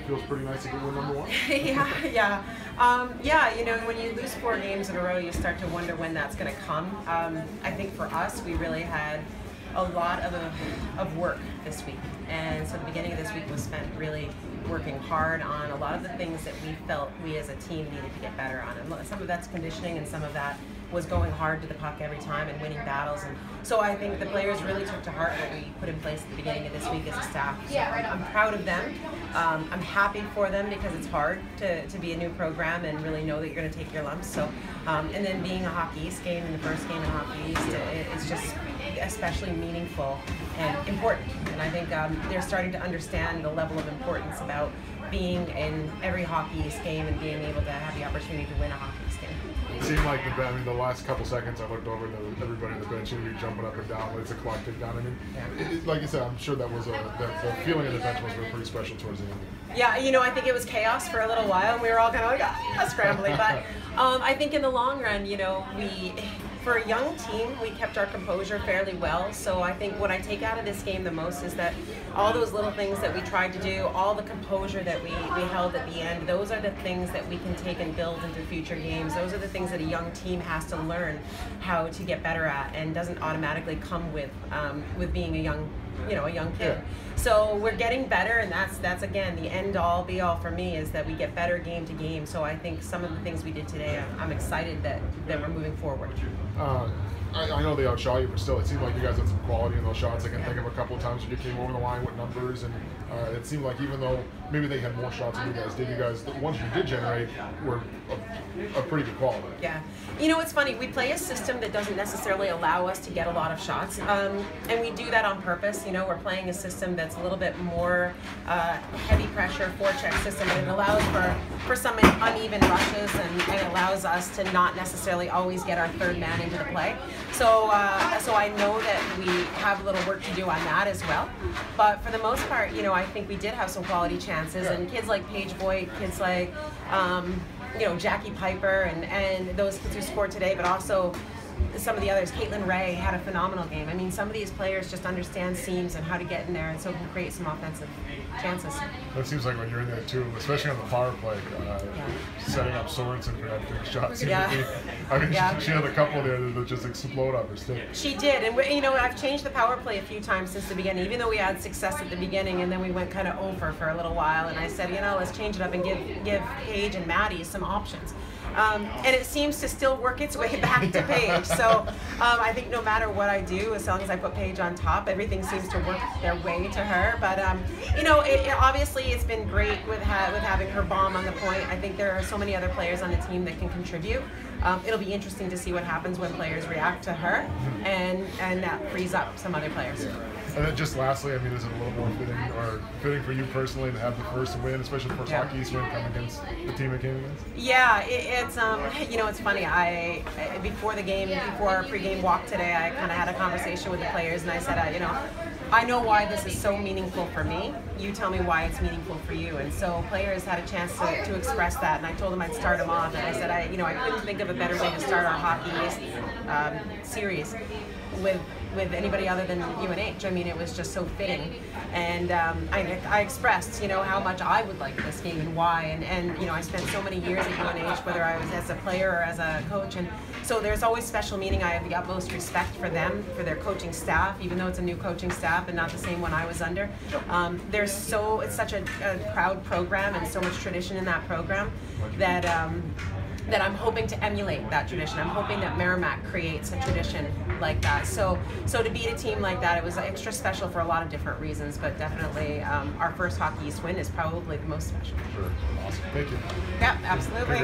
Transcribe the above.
feels pretty nice to get win number 1. Yeah. You know, when you lose 4 games in a row, you start to wonder when that's going to come. I think for us, we really had a lot of work this week, and so the beginning of this week was spent really working hard on a lot of the things that we felt we as a team needed to get better on, and some of that's conditioning, and some of that was going hard to the puck every time and winning battles. And so I think the players really took to heart what we put in place at the beginning of this week as a staff. So I'm proud of them. I'm happy for them because it's hard to be a new program and really know that you're going to take your lumps. So and then being a Hockey East game and the first game in Hockey East, it's just especially meaningful and important. And I think they're starting to understand the level of importance about being in every Hockey East game and being able to have the opportunity to win a Hockey East game. It seemed like the last couple seconds I looked over and everybody on the bench and we were jumping up and down. It's a clock tick down. I mean, like you said, I'm sure that was the feeling of the bench was pretty special towards the end. Yeah, you know, I think it was chaos for a little while, and we were all kind of like scrambling. But I think in the long run, you know, for a young team, we kept our composure fairly well. So I think what I take out of this game the most is that all those little things that we tried to do, all the composure that we held at the end, those are the things that we can take and build into future games. Those are the things that a young team has to learn how to get better at, and doesn't automatically come with being a young kid. Yeah. So we're getting better, and that's again the end all be all for me, is that we get better game to game. So I think some of the things we did today, I'm excited that we're moving forward. I know they outshot you, but still, it seemed like you guys had some quality in those shots. I can think of a couple of times you came over the line with numbers, and it seemed like even though maybe they had more shots than you guys, the ones you did generate were of pretty good quality. Yeah. You know, it's funny, we play a system that doesn't necessarily allow us to get a lot of shots, and we do that on purpose. You know, we're playing a system that's a little bit more heavy pressure forecheck system, and it allows for some uneven rushes, and it allows us to not necessarily always get our third man into the play. So I know that we have a little work to do on that as well. But for the most part, you know, I think we did have some quality chances, and kids like Paige Voigt, kids like you know, Jackie Piper, and those kids who scored today, but also some of the others. Caitlin Ray had a phenomenal game. I mean, some of these players just understand seams and how to get in there, and so can create some offensive chances. That seems like when you're in there too, especially on the power play, setting up Sorensen for that shot. I mean, she had a couple there that just explode up her stick. She did, and you know, I've changed the power play a few times since the beginning, even though we had success at the beginning, and then we went kind of over for a little while, and I said, you know, let's change it up and give Paige and Maddie some options. And it seems to still work its way back to Paige. So I think no matter what I do, as long as I put Paige on top, everything seems to work their way to her. But you know, obviously it's been great with having her bomb on the point. I think there are so many other players on the team that can contribute. It'll be interesting to see what happens when players react to her, and that frees up some other players. Yeah. And then just lastly, I mean, is it a little more fitting for you personally to have the first win, especially the first Hockey East win coming against the team it came against? Yeah, it's you know, it's funny. Before the game, before our pregame walk today, I kind of had a conversation with the players, and I said, you know, I know why this is so meaningful for me. You tell me why it's meaningful for you. And so players had a chance to express that, and I told them I'd start them off, and I said, I couldn't think of a better way to start our Hockey East series with anybody other than UNH. I mean, it was just so fitting, and I expressed, you know, how much I would like this game and why, and you know, I spent so many years at UNH, whether I was as a player or as a coach, and so there's always special meaning. I have the utmost respect for them, for their coaching staff, even though it's a new coaching staff and not the same one I was under. It's such a proud program, and so much tradition in that program that I'm hoping to emulate that tradition. I'm hoping that Merrimack creates a tradition like that. So to beat a team like that, it was extra special for a lot of different reasons, but definitely our first Hockey East win is probably the most special. Sure. Awesome. Thank you. Yeah, absolutely.